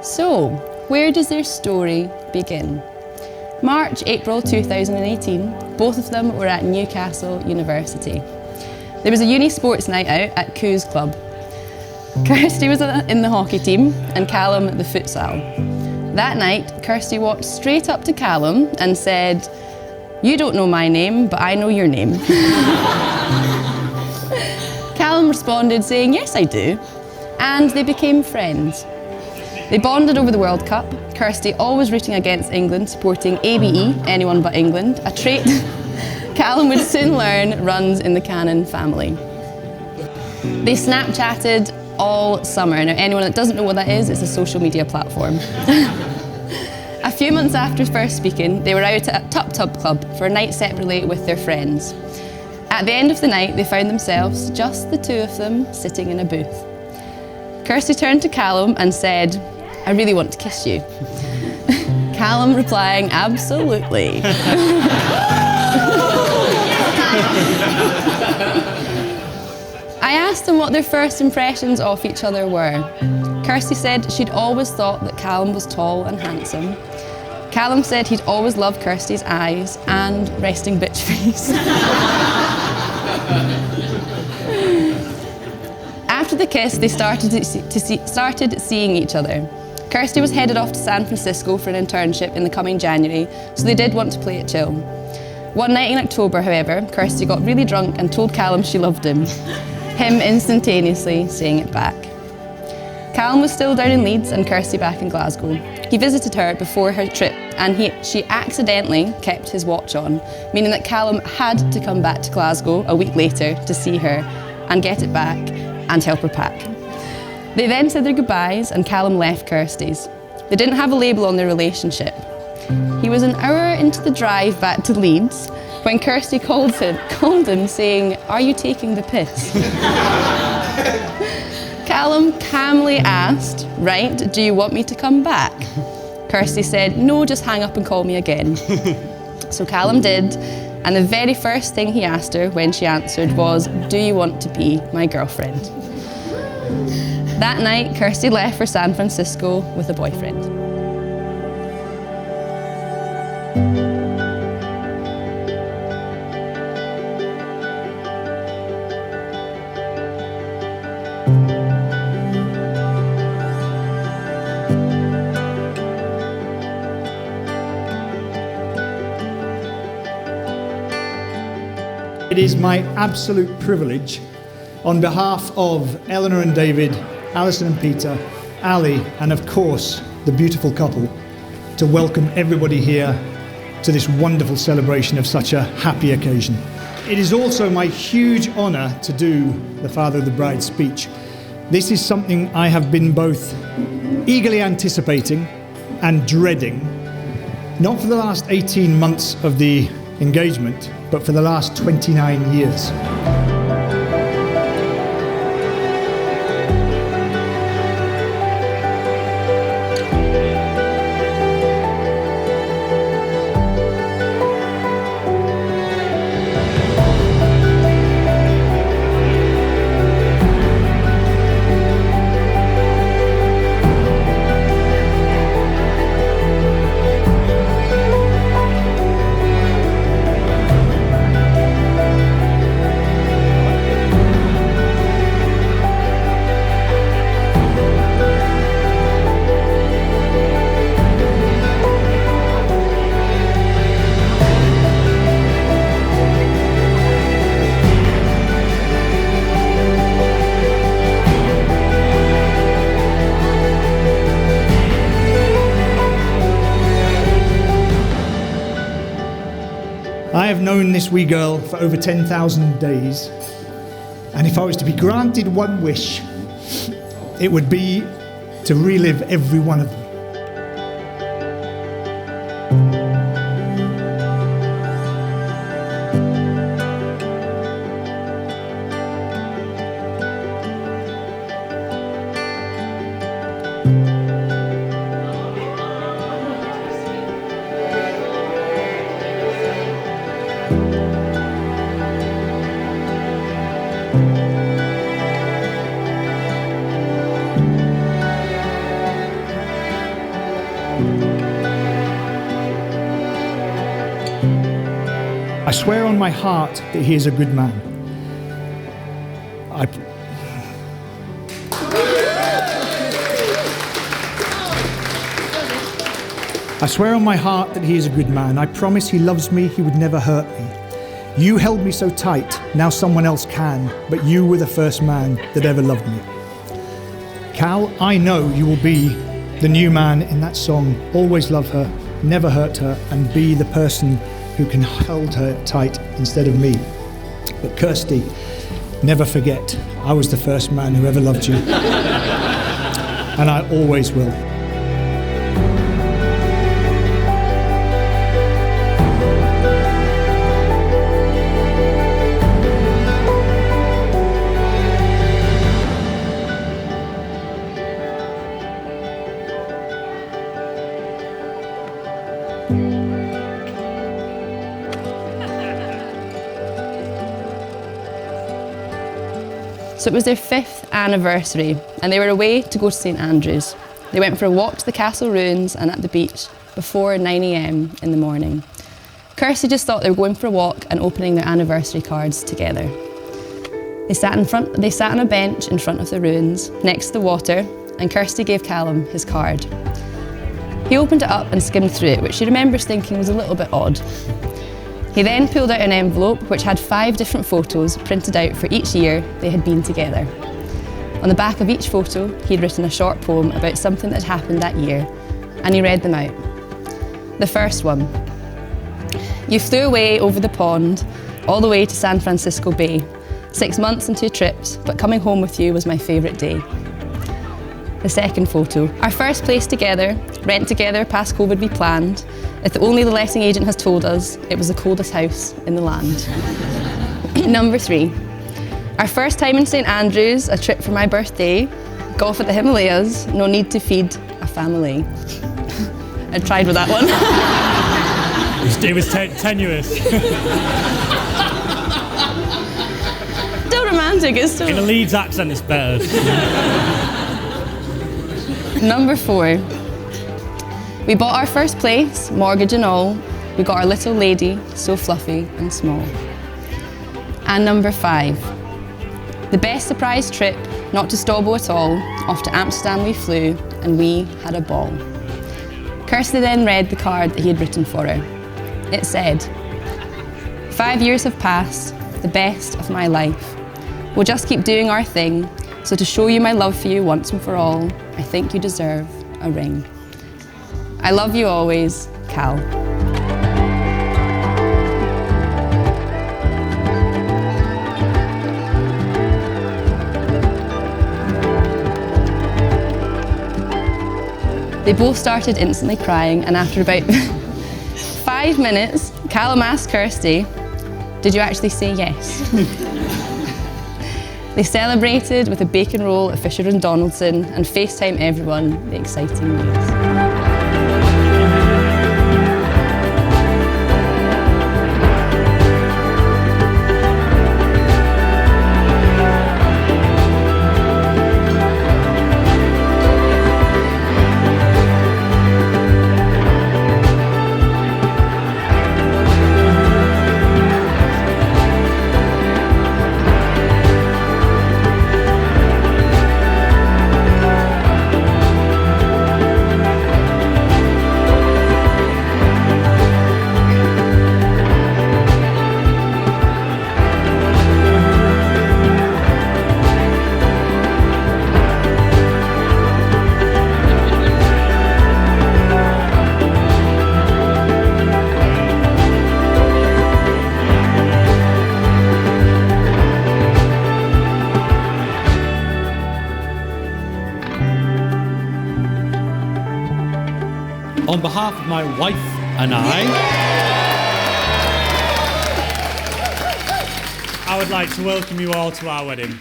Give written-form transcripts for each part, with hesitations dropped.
So, where does their story begin? March, April 2018, both of them were at Newcastle University. There was a uni sports night out at Coo's Club. Kirsty was in the hockey team and Calum the futsal. That night, Kirsty walked straight up to Calum and said, "You don't know my name, but I know your name." Calum responded saying, "Yes, I do." And they became friends. They bonded over the World Cup, Kirsty always rooting against England, supporting ABE, anyone but England, a trait Calum would soon learn runs in the Cannon family. They Snapchatted all summer. Now, anyone that doesn't know what that is, it's a social media platform. A few months after first speaking, they were out at Tup Tub Club for a night separately with their friends. At the end of the night, they found themselves, just the two of them, sitting in a booth. Kirsty turned to Calum and said, "I really want to kiss you." Calum replying, "Absolutely." I asked them what their first impressions of each other were. Kirsty said she'd always thought that Calum was tall and handsome. Calum said he'd always loved Kirsty's eyes and resting bitch face. After the kiss, they started seeing each other. Kirsty was headed off to San Francisco for an internship in the coming January, so they did want to play it chill. One night in October, however, Kirsty got really drunk and told Calum she loved him instantaneously saying it back. Calum was still down in Leeds and Kirsty back in Glasgow. He visited her before her trip and she accidentally kept his watch on, meaning that Calum had to come back to Glasgow a week later to see her and get it back and help her pack. They then said their goodbyes and Calum left Kirsty's. They didn't have a label on their relationship. He was an hour into the drive back to Leeds when Kirsty called him saying, "Are you taking the piss?" Calum calmly asked, "Right, do you want me to come back?" Kirsty said, "No, just hang up and call me again." So Calum did, and the very first thing he asked her when she answered was, "Do you want to be my girlfriend?" That night, Kirsty left for San Francisco with a boyfriend. It is my absolute privilege, on behalf of Eleanor and David, Alison and Peter, Ali, and of course, the beautiful couple, to welcome everybody here to this wonderful celebration of such a happy occasion. It is also my huge honour to do the Father of the Bride's speech. This is something I have been both eagerly anticipating and dreading, not for the last 18 months of the engagement, but for the last 29 years. I have known this wee girl for over 10,000 days, and if I was to be granted one wish, it would be to relive every one of them. swear on my heart that he is a good man. I swear on my heart that he is a good man. I promise he loves me, he would never hurt me. You held me so tight, now someone else can, but you were the first man that ever loved me. Cal, I know you will be the new man in that song. Always love her, never hurt her, and be the person who can hold her tight instead of me. But Kirsty, never forget, I was the first man who ever loved you. And I always will. So it was their 5th anniversary and they were away to go to St Andrews. They went for a walk to the castle ruins and at the beach before 9 a.m. in the morning. Kirsty just thought they were going for a walk and opening their anniversary cards together. They sat on a bench in front of the ruins next to the water and Kirsty gave Calum his card. He opened it up and skimmed through it, which she remembers thinking was a little bit odd. He then pulled out an envelope which had 5 different photos printed out for each year they had been together. On the back of each photo, he'd written a short poem about something that had happened that year, and he read them out. The first one: "You flew away over the pond, all the way to San Francisco Bay. 6 months and 2 trips, but coming home with you was my favourite day." The second photo: "Our first place together, rent together past COVID we planned. If only the letting agent has told us, it was the coldest house in the land." Number 3: "Our first time in St Andrews, a trip for my birthday. Golf at the Himalayas, no need to feed a family." I tried with that one. It was tenuous. Still romantic, it's still... In a Leeds accent, it's better. Number 4: "We bought our first place, mortgage and all. We got our little lady, so fluffy and small." And number 5: "The best surprise trip, not to Stobbo at all. Off to Amsterdam we flew, and we had a ball." Kirsty then read the card that he had written for her. It said, "5 years have passed, the best of my life. We'll just keep doing our thing, so to show you my love for you once and for all, I think you deserve a ring. I love you always, Cal." They both started instantly crying, and after about 5 minutes, Calum asked Kirsty, "Did you actually say yes?" They celebrated with a bacon roll at Fisher & Donaldson and FaceTime everyone the exciting news. On behalf of my wife and I would like to welcome you all to our wedding.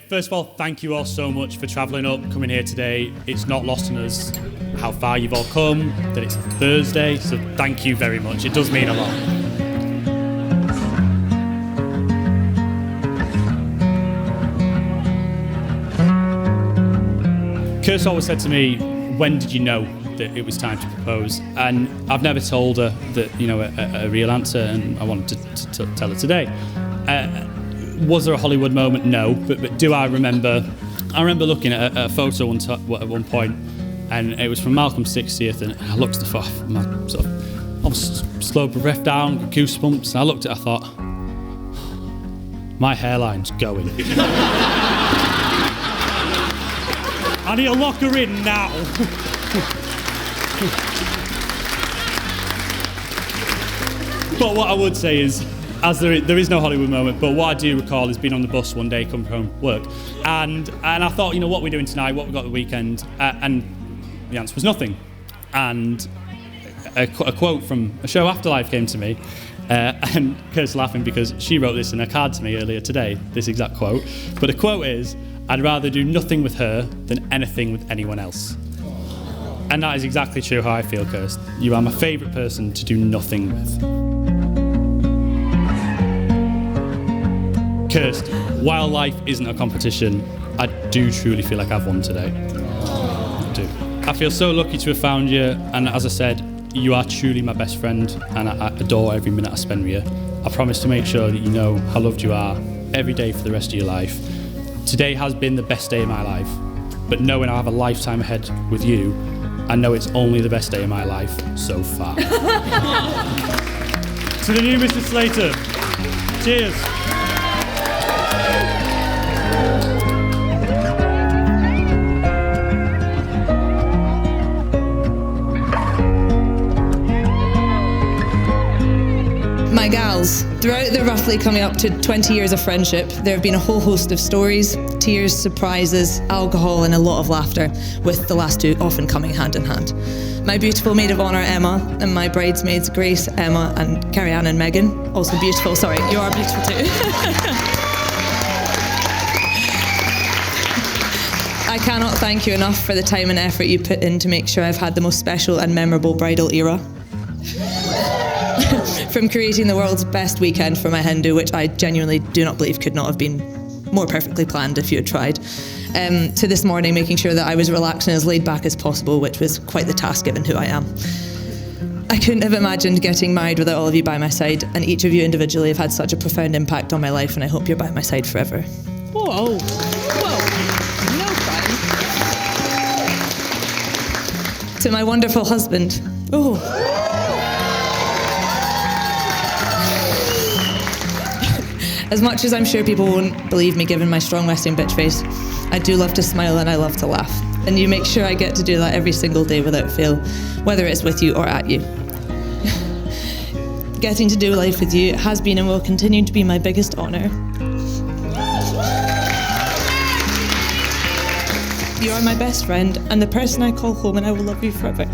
First of all, thank you all so much for travelling up, coming here today. It's not lost on us how far you've all come, that it's Thursday, so thank you very much. It does mean a lot. Kirsty always said to me, "When did you know that it was time to propose. And I've never told her that, you know, a real answer, and I wanted to tell her today. Was there a Hollywood moment? No, but do I remember? I remember looking at a photo at one point, and it was from Malcolm's 60th, and I looked at the photo, my sort of almost slowed my breath down, goosebumps, and I looked at it, I thought, my hairline's going. I need to lock her in now. But what I would say is, as there is no Hollywood moment, but what I do recall is being on the bus one day, coming home from work, and I thought, you know, what we're doing tonight, what we've got the weekend, and the answer was nothing. And a quote from a show Afterlife came to me, and Kirsty's laughing because she wrote this in a card to me earlier today, this exact quote. But the quote is, I'd rather do nothing with her than anything with anyone else. And that is exactly true how I feel, Kirsty. You are my favourite person to do nothing with. Kirsty, while life isn't a competition, I do truly feel like I've won today. I do. I feel so lucky to have found you, and as I said, you are truly my best friend, and I adore every minute I spend with you. I promise to make sure that you know how loved you are every day for the rest of your life. Today has been the best day of my life, but knowing I have a lifetime ahead with you, I know it's only the best day of my life so far. To the new Mr. Slater, cheers. My gals, throughout the roughly coming up to 20 years of friendship, there have been a whole host of stories, tears, surprises, alcohol and a lot of laughter, with the last two often coming hand in hand. My beautiful maid of honour Emma and my bridesmaids Grace, Emma and Carrie-Anne and Megan, also beautiful, sorry, you are beautiful too. I cannot thank you enough for the time and effort you put in to make sure I've had the most special and memorable bridal era. From creating the world's best weekend for my Hindu, which I genuinely do not believe could not have been more perfectly planned if you had tried, to this morning making sure that I was relaxed and as laid back as possible, which was quite the task given who I am. I couldn't have imagined getting married without all of you by my side, and each of you individually have had such a profound impact on my life, and I hope you're by my side forever. Whoa. Whoa. No fun. To my wonderful husband. Oh. As much as I'm sure people won't believe me given my strong resting bitch face, I do love to smile and I love to laugh. And you make sure I get to do that every single day without fail, whether it's with you or at you. Getting to do life with you has been and will continue to be my biggest honour. You are my best friend and the person I call home, and I will love you forever.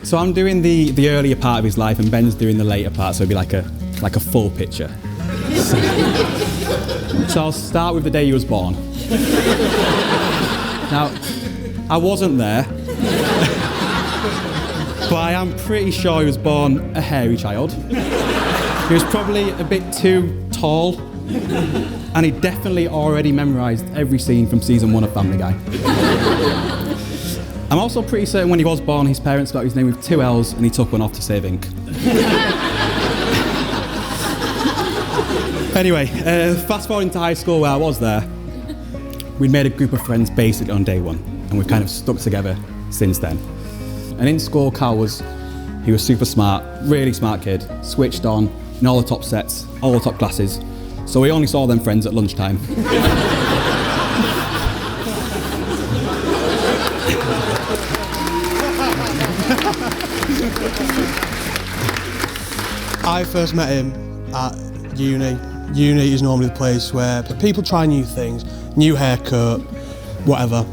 So I'm doing the earlier part of his life and Ben's doing the later part, so it'll be like a full picture. So I'll start with the day he was born. Now, I wasn't there, but I am pretty sure he was born a hairy child. He was probably a bit too tall, and he definitely already memorised every scene from season 1 of Family Guy. I'm also pretty certain when he was born, his parents spelled his name with 2 L's and he took one off to save ink. Anyway, fast forward into high school where I was there, we'd made a group of friends basically on day 1, and we've kind of stuck together since then. And in school, he was super smart, really smart kid, switched on, in all the top sets, all the top classes, so we only saw them friends at lunchtime. I first met him at uni. Uni is normally the place where people try new things, new haircut, whatever.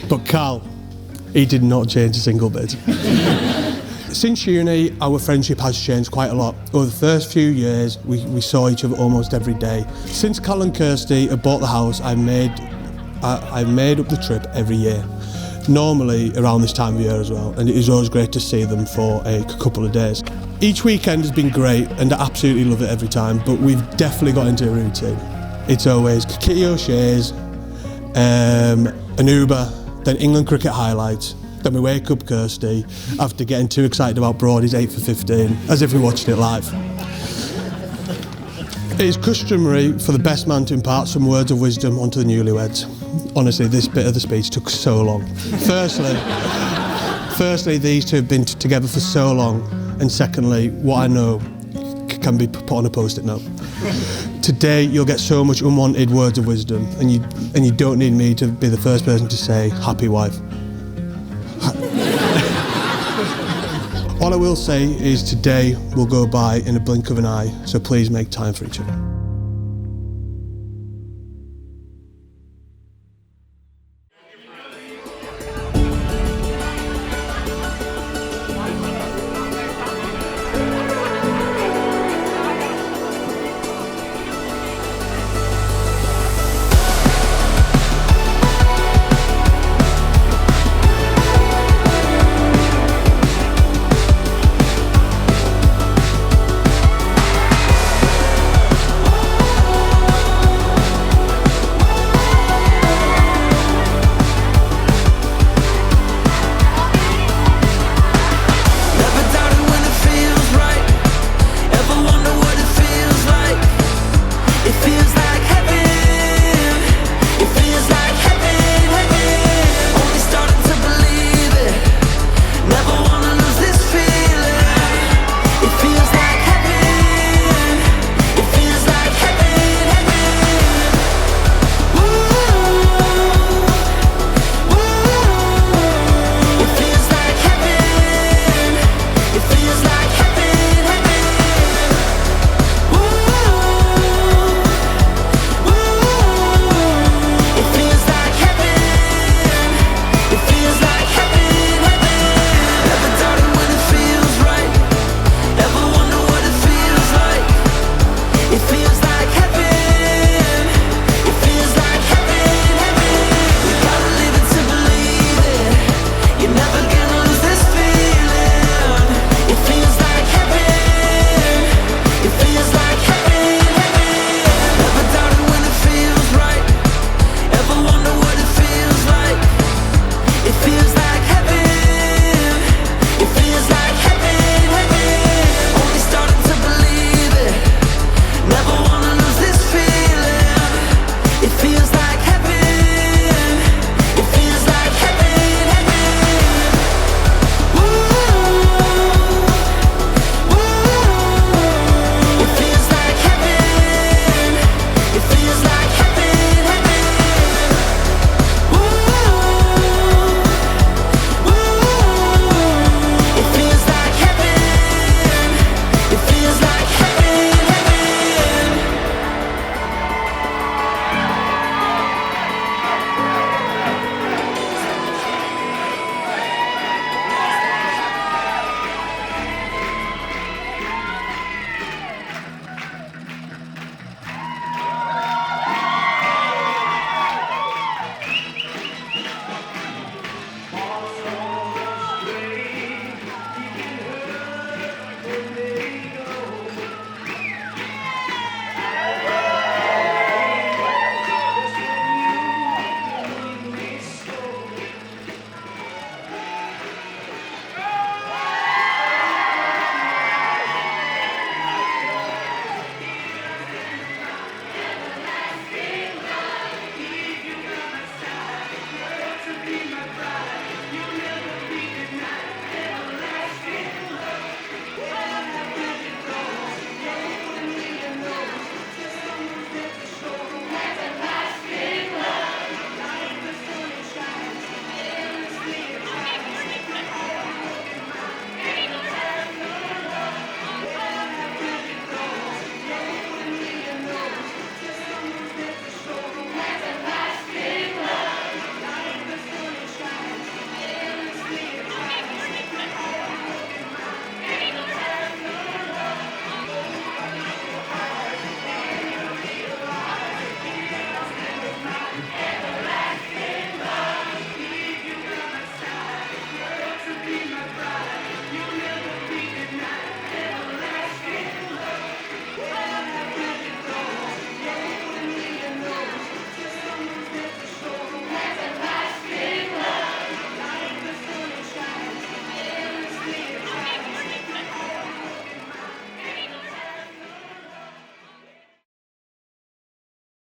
But Cal, he did not change a single bit. Since uni, our friendship has changed quite a lot. Over the first few years, we saw each other almost every day. Since Cal and Kirsty have bought the house, I've made up the trip every year. normally around this time of year as well, and it is always great to see them for a couple of days. Each weekend has been great and I absolutely love it every time, but we've definitely got into a routine. It's always Kitty O'Shea's, an Uber, then England cricket highlights, then we wake up Kirsty after getting too excited about Brody's 8 for 15, as if we watched it live. It is customary for the best man to impart some words of wisdom onto the newlyweds. Honestly, this bit of the speech took so long. Firstly, these two have been together for so long, and secondly, what I know can be put on a post-it note. Today, you'll get so much unwanted words of wisdom, and you don't need me to be the first person to say, happy wife. All I will say is today will go by in a blink of an eye, so please make time for each other.